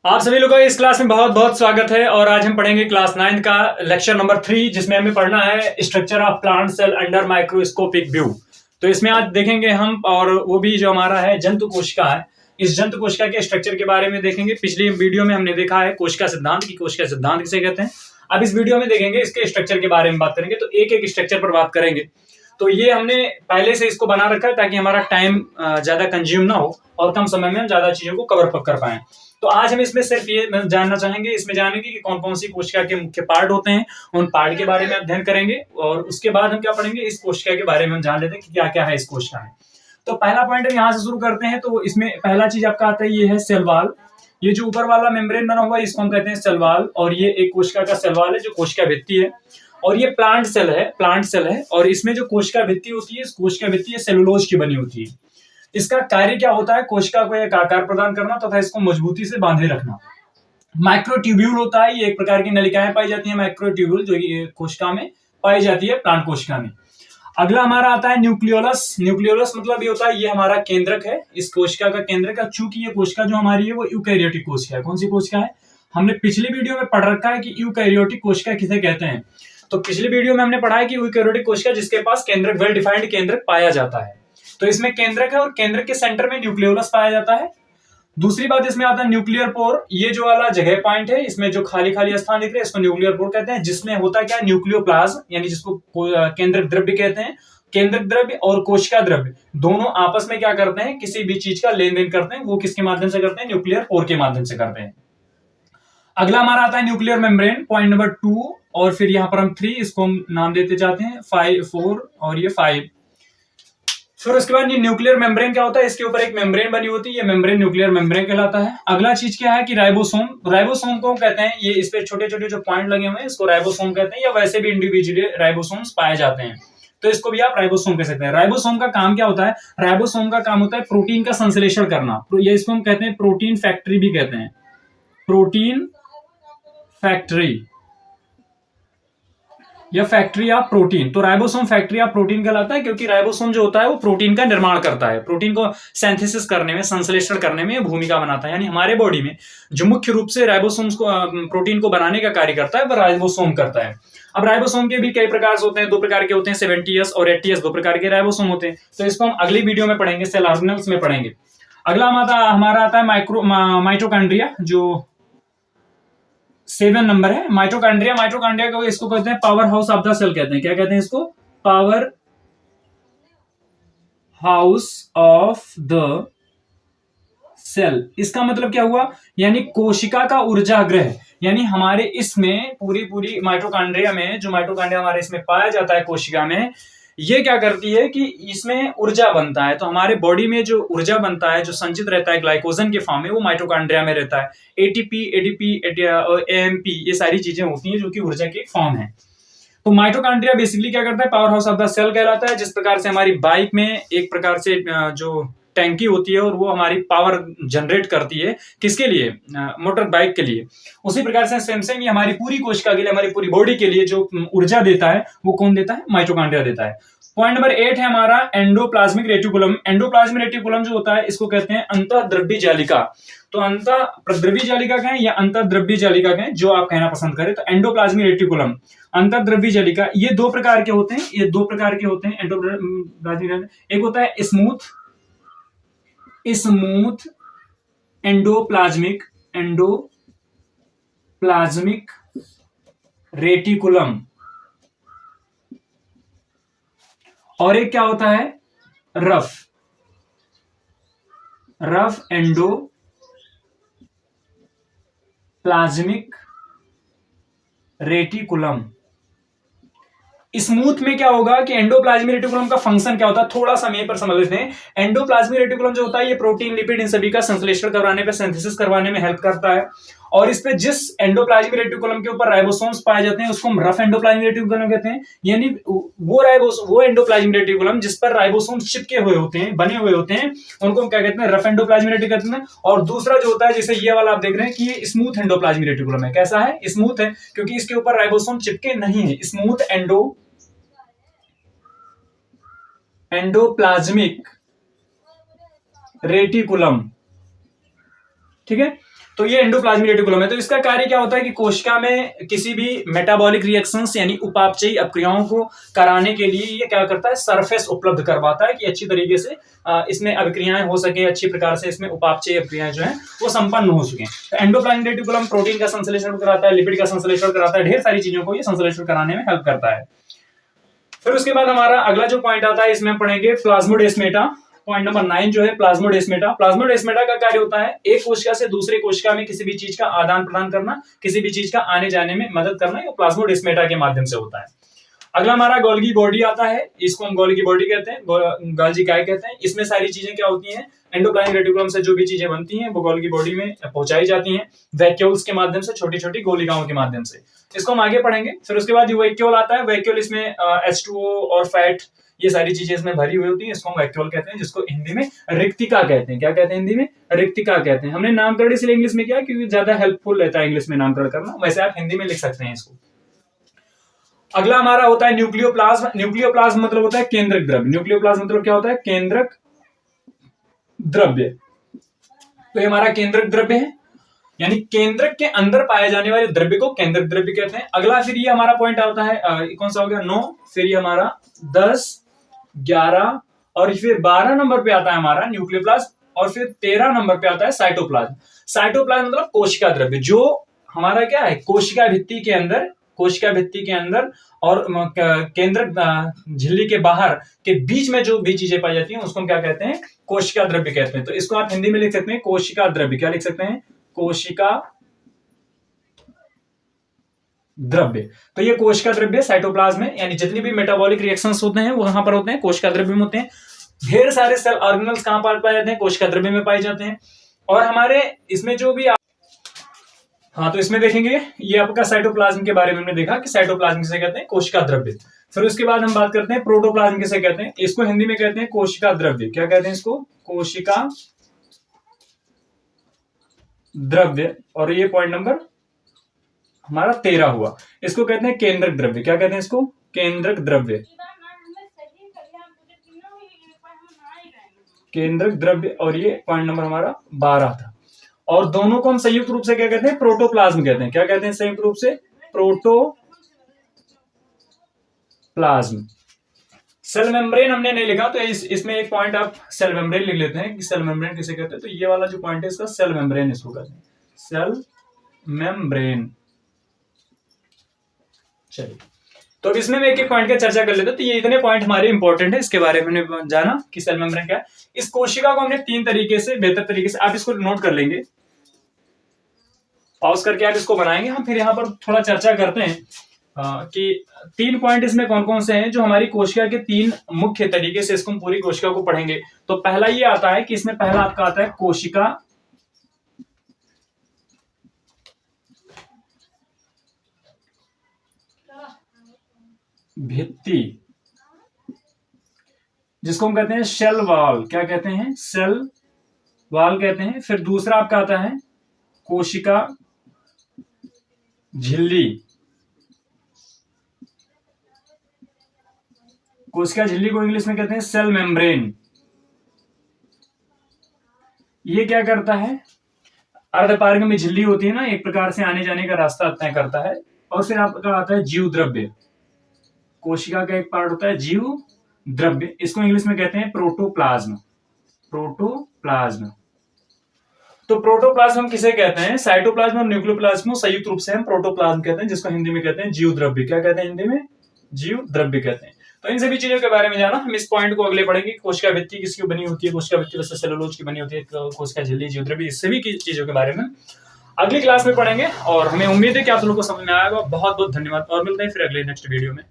आप सभी लोगों का इस क्लास में बहुत बहुत स्वागत है। और आज हम पढ़ेंगे क्लास 9 का लेक्चर नंबर 3, जिसमें हमें पढ़ना है structure of plant cell under microscopic view. तो इसमें आज देखेंगे हम, और वो भी जो हमारा है जंतु कोशिका है, इस जंतु कोशिका के स्ट्रक्चर के बारे में देखेंगे। पिछली वीडियो में हमने देखा है कोशिका सिद्धांत की, कोशिका सिद्धांत किसे कहते हैं। अब इस वीडियो में देखेंगे इसके स्ट्रक्चर के बारे में बात करेंगे, तो एक एक स्ट्रक्चर पर बात करेंगे। तो ये हमने पहले से इसको बना रखा है ताकि हमारा टाइम ज्यादा कंज्यूम ना हो और कम समय में हम ज्यादा चीजों को कवर कर पाए। तो आज हम इसमें सिर्फ ये जानना चाहेंगे, इसमें जानेंगे कि कौन कौन सी कोशिका के मुख्य पार्ट होते हैं, उन पार्ट के बारे में अध्ययन करेंगे। और उसके बाद हम क्या पढ़ेंगे, इस कोशिका के बारे में हम जान लेते हैं कि क्या क्या है इस कोशिका में। तो पहला पॉइंट हम यहाँ से शुरू करते हैं। तो इसमें पहला चीज आपका आता है, ये है सेल वॉल। ये जो ऊपर वाला मेम्ब्रेन बना हुआ है इसको हम कहते हैं सेल वॉल, और ये एक कोशिका का सेल वॉल है जो कोशिका भित्ति है। और ये प्लांट सेल है, और इसमें जो कोशिका भित्ति होती है, इस कोशिका भित्ति सेलुलोज की बनी होती है। इसका कार्य क्या होता है, कोशिका को एक आकार प्रदान करना तथा इसको मजबूती से बांधे रखना। माइक्रोट्यूब्यूल होता है, ये एक प्रकार की नलिकाएं पाई जाती है माइक्रोट्यूब्यूल, जो ये कोशिका में पाई जाती है, प्लांट कोशिका में। अगला हमारा आता है न्यूक्लियोलस। न्यूक्लियोलस मतलब ये होता है, ये हमारा केंद्रक है, इस कोशिका का केंद्रक है। चूंकि ये कोशिका जो हमारी है वो यूकैरियोटिक कोशिका है। कौन सी कोशिका है, हमने पिछली वीडियो में पढ़ रखा है कि यूकैरियोटिक कोशिका किसे कहते हैं। तो पिछली वीडियो में हमने पढ़ा है कि यूकैरियोटिक कोशिका जिसके पास केंद्रक, वेल डिफाइंड केंद्रक पाया जाता है। तो इसमें केंद्रक है और केंद्रक के सेंटर में न्यूक्लियोलस पाया जाता है। दूसरी बात इसमें आता है न्यूक्लियर पोर। ये जो वाला जगह पॉइंट है, इसमें जो खाली खाली स्थान दिख रहे हैं इसको न्यूक्लियर पोर कहते हैं, जिसमें होता है क्या, न्यूक्लियोप्लाज्म, यानी जिसको केंद्रक द्रव्य कहते हैं। केंद्रक द्रव्य और कोशिका द्रव्य दोनों आपस में क्या करते हैं, किसी भी चीज का लेन देन करते हैं, वो किसके माध्यम से करते हैं, न्यूक्लियर पोर के माध्यम से करते हैं। अगला हमारा आता है न्यूक्लियर मेम्ब्रेन, पॉइंट नंबर 2, और फिर यहां पर हम 3, इसको हम नाम देते जाते हैं 5, 4 और ये 5। फिर उसके बाद ये न्यूक्लियर मेम्ब्रेन क्या होता है, इसके ऊपर एक मेम्ब्रेन बनी होती है, ये मेम्ब्रेन न्यूक्लियर मेम्ब्रेन कहलाता है। अगला चीज क्या है कि राइबोसोम। राइबोसोम को कहते हैं, ये इस पे छोटे छोटे जो पॉइंट लगे हुए हैं इसको राइबोसोम कहते हैं, या वैसे भी इंडिविजुअली राइबोसोम्स पाए जाते हैं, तो इसको भी आप राइबोसोम कह सकते हैं। राइबोसोम का काम क्या होता है, राइबोसोम का काम होता है प्रोटीन का संश्लेषण करना, ये इसको हम कहते हैं प्रोटीन फैक्ट्री भी कहते हैं, प्रोटीन फैक्ट्री या फैक्ट्री ऑफ प्रोटीन। तो राइबोसोम फैक्ट्री ऑफ प्रोटीन कहलाता है, क्योंकि राइबोसोम जो होता है वो प्रोटीन का निर्माण करता है, प्रोटीन को सिंथेसिस करने में, संश्लेषण करने में भूमिका बनाता है। यानी हमारे बॉडी में जो मुख्य रूप से राइबोसोम्स को, प्रोटीन को बनाने का कार्य करता है, वह राइबोसोम करता है। अब राइबोसोम के भी कई प्रकार होते हैं, दो प्रकार के होते हैं, 70S और 80S, दो प्रकार के राइबोसोम होते हैं। तो इसको हम अगली वीडियो में पढ़ेंगे, सेल ऑर्गेनेल्स में पढ़ेंगे। अगला हमारा आता है माइटोकॉन्ड्रिया, जो 7 नंबर है। माइटोकॉन्ड्रिया को इसको कहते हैं power house of the cell कहते हैं। क्या कहते हैं इसको, power house of the cell. इसका मतलब क्या हुआ, यानी कोशिका का ऊर्जा गृह। यानी हमारे इसमें पूरी माइटोकॉन्ड्रिया में, जो माइटोकॉन्ड्रिया हमारे इसमें पाया जाता है कोशिका में, ये क्या करती है कि इसमें ऊर्जा बनता है। तो हमारे बॉडी में जो ऊर्जा बनता है, जो संचित रहता है ग्लाइकोजन के फॉर्म में, वो माइटोकॉन्ड्रिया में रहता है। एटीपी, एडीपी, एएमपी, ये सारी चीजें होती हैं जो कि ऊर्जा की एक फॉर्म है। तो माइटोकॉन्ड्रिया बेसिकली क्या करता है, power house of the cell कहलाता है। जिस प्रकार से हमारी बाइक में एक प्रकार से जो टैंकी होती है और वो हमारी पावर जनरेट करती है, किसके लिए, मोटर बाइक के लिए, उसी प्रकार से सेम ही हमारी पूरी कोशिका के लिए, हमारी पूरी बॉडी के लिए जो ऊर्जा देता है वो कौन देता है, माइटोकॉन्ड्रिया देता है। पॉइंट नंबर 8 है हमारा एंडोप्लाज्मिक रेटिकुलम। एंडोप्लाज्मिक रेटिकुलम जो होता है इसको कहते हैं अंतःद्रव्यी जालिका। तो अंतःद्रव्यी जालिका कहें या अंतःद्रव्यी जालिका कहें, जो आप कहना पसंद करें। तो एंडोप्लाज्मिक रेटिकुलम, अंतःद्रव्यी जालिका, ये दो प्रकार के होते हैं, एंडोप्लाज्मिक। एक होता है स्मूथ एंडोप्लाज्मिक रेटिकुलम, और एक क्या होता है, रफ एंडोप्लाज्मिक रेटिकुलम। स्मूथ में क्या होगा कि एंडोप्लाज्मिक रेटिकुलम का फंक्शन क्या होता है, थोड़ा सा यहीं पर समझ लेते हैं। एंडोप्लाज्मिक रेटिकुलम जो होता है ये प्रोटीन, लिपिड, इन सभी का संश्लेषण करवाने पे, सिंथेसिस करवाने में हेल्प करता है। और इस पे जिस एंडोप्लाज्मिक रेटिकुलम के ऊपर राइबोसोम्स पाए जाते हैं उसको हम रफ एंडोप्लाज्मिक रेटिकुलम कहते हैं। यानी वो एंडोप्लाज्मिक रेटिकुलम जिस पर राइबोसोम्स चिपके हुए होते हैं, बने हुए होते हैं, उनको हम क्या कहते हैं, रफ एंडोप्लाज्मिक रेटिकुलम कहते हैं। और दूसरा जो होता है, जैसे ये वाला आप देख रहे हैं कि ये स्मूथ एंडोप्लाज्मिक रेटिकुलम है। कैसा है, स्मूथ है, क्योंकि इसके ऊपर राइबोसोम चिपके नहीं है। स्मूथ एंडोप्लाज्मिक रेटिकुलम ठीक है। तो ये एंडोप्लाज्मिक रेटिकुलम है। तो इसका कार्य क्या होता है कि कोशिका में किसी भी मेटाबॉलिक रिएक्शंस यानी उपापचयी अपक्रियाओं को कराने के लिए ये क्या करता है, सरफेस उपलब्ध करवाता है कि अच्छी तरीके से इसमें अभिक्रियाएं हो सके, अच्छी प्रकार से इसमें उपापचयी अभिक्रियाएं जो है वो संपन्न हो सके। तो एंडोप्लाज्मिक रेटिकुलम प्रोटीन का संश्लेषण कराता है, लिपिड का संश्लेषण कराता है, ढेर सारी चीजों को ये संश्लेषण कराने में हेल्प करता है। फिर उसके बाद हमारा अगला जो पॉइंट आता है इसमें पढ़ेंगे प्लाज्मोडेस्माटा। पॉइंट नंबर 9 जो है प्लाज्मोडेस्माटा। प्लाज्मोडेस्माटा का कार्य होता है एक कोशिका से दूसरे कोशिका में किसी भी चीज का आदान प्रदान करना, किसी भी चीज का आने जाने में मदद करना, ये प्लाज्मोडेस्माटा के माध्यम से होता है। अगला हमारा गोल्गी बॉडी आता है, इसको हम गोल्गी बॉडी कहते हैं, गोल्जी काय कहते हैं। इसमें सारी चीजें क्या होती हैं, एंडोप्लाज्मिक रेटिकुलम से जो भी चीजें बनती हैं वो गोल्गी बॉडी में पहुंचाई जाती हैं वैक्यूल्स के माध्यम से, छोटी छोटी गोलिकाओं के माध्यम से। इसको हम आगे पढ़ेंगे। फिर उसके बाद वैक्यूल आता है। वैक्यूल इसमें H2O और फैट ये सारी चीजें इसमें भरी हुई होती हैं, इसको हम वैक्यूल कहते हैं, जिसको हिंदी में रिक्तिका कहते हैं। क्या कहते हैं हिंदी में? रिक्तिका कहते हैं। हमने नामकरण इसलिए इंग्लिश में किया क्योंकि ज्यादा हेल्पफुल रहता है इंग्लिश में नामकरण करना, वैसे आप हिंदी में लिख सकते हैं इसको। अगला हमारा होता है न्यूक्लियोप्लाज्म। न्यूक्लियोप्लाज्म मतलब होता है केंद्रक द्रव्य। न्यूक्लियोप्लाज्म मतलब क्या होता है? केंद्रक द्रव्य। तो ये हमारा केंद्रक द्रव्य है, यानी केंद्रक के अंदर पाए जाने वाले द्रव्य को केंद्रक द्रव्य कहते हैं। अगला फिर ये हमारा पॉइंट आता है कौन सा हो गया? 9। फिर ये हमारा 10, 11 और फिर 12 नंबर पे आता है हमारा न्यूक्लियोप्लाज्म और फिर 13 नंबर पे आता है साइटोप्लाज्म। साइटोप्लाज्म मतलब कोशिका द्रव्य, जो हमारा क्या है, कोशिका भित्ति के अंदर, कोशिका भित्ति के अंदर और केंद्र झिल्ली के बाहर के बीच में जो भी चीजें पाई जाती हैं उसको हम क्या कहते हैं? कोशिका द्रव्य कहते हैं। तो इसको आप हिंदी में लिख सकते हैं कोशिका द्रव्य। क्या लिख सकते हैं? कोशिका द्रव्य। तो ये कोशिका द्रव्य साइटोप्लाज्म है, यानी जितनी भी मेटाबॉलिक रिएक्शंस होते हैं वो कहां पर होते हैं? कोशिका द्रव्य में होते हैं। ढेर सारे सेल ऑर्गेनल्स कहां पर पाए जाते हैं? कोशिका द्रव्य में पाए जाते हैं। और हमारे इसमें जो भी हाँ, तो इसमें देखेंगे ये आपका साइटोप्लाज्म के बारे में हमने देखा कि साइटोप्लाज्म किसे कहते हैं? कोशिका द्रव्य। फिर उसके बाद हम बात करते हैं प्रोटोप्लाज्म किसे कहते हैं? इसको हिंदी में कहते हैं कोशिका द्रव्य। क्या कहते हैं इसको? कोशिका द्रव्य। और ये पॉइंट नंबर हमारा 13 हुआ। इसको कहते हैं केंद्रक द्रव्य। क्या कहते हैं इसको? केंद्रक द्रव्य। केंद्रक द्रव्य। और ये पॉइंट नंबर हमारा 12 था। और दोनों को हम संयुक्त रूप से क्या कहते हैं? प्रोटोप्लाज्म कहते हैं। क्या कहते हैं संयुक्त रूप से? प्रोटोप्लाज्म। सेल मेम्ब्रेन हमने नहीं लिखा, तो इसमें एक पॉइंट आप सेल मेम्ब्रेन लिख लेते हैं कि सेल मेम्ब्रेन किसे कहते हैं। तो ये वाला जो पॉइंट है इसका सेल मेम्ब्रेन इसको कहते हैं, सेल मेम्ब्रेन। चलिए, तो अब इसमें मैं एक एक पॉइंट का चर्चा कर लेते हैं। तो ये इतने पॉइंट हमारे इंपॉर्टेंट है, इसके बारे में हमने जाना कि सेल मेम्ब्रेन क्या है। इस कोशिका को हमने 3 तरीके से, बेहतर तरीके से, आप इसको नोट कर लेंगे, पॉज करके आप इसको बनाएंगे। हम फिर यहाँ पर थोड़ा चर्चा करते हैं कि 3 पॉइंट इसमें कौन कौन से हैं जो हमारी कोशिका के 3 मुख्य तरीके से, इसको हम पूरी कोशिका को पढ़ेंगे। तो पहला ये आता है कि इसमें पहला आपका आता है कोशिका भित्ति, जिसको हम कहते हैं सेल वॉल। क्या कहते हैं? सेल वॉल कहते हैं। फिर दूसरा आपका आता है कोशिका झिल्ली। कोशिका झिल्ली को इंग्लिश में कहते हैं सेल मेम्ब्रेन। ये क्या करता है? अर्धपारगम्य झिल्ली होती है ना, एक प्रकार से आने जाने का रास्ता तय करता है। और फिर आपका आता है जीव द्रव्य। कोशिका का एक पार्ट होता है जीव द्रव्य, इसको इंग्लिश में कहते हैं प्रोटोप्लाज्म। प्रोटोप्लाज्म। तो प्रोटोप्लाज्म हम किसे कहते हैं? साइटोप्लाज्म और न्यूक्लियोप्लाज्म को संयुक्त रूप से हम प्रोटोप्लाज्म कहते हैं, जिसको हिंदी में कहते हैं जीव द्रव्य। क्या कहते हैं हिंदी में? जीव द्रव्य कहते हैं। तो इन सभी चीजों के बारे में जाना। हम इस पॉइंट को अगले पढ़ेंगे। कोशिका भित्ति किसकी बनी होती है? कोशिका भित्ति वैसे सेलुलोज की बनी होती है। कोशिका झिल्ली, जीव द्रव्य, इस सभी की चीजों के बारे में अगली क्लास में पढ़ेंगे। और हमें उम्मीद है कि आप लोगों को समझ में आएगा। बहुत बहुत धन्यवाद और मिलते हैं फिर अगले नेक्स्ट वीडियो में।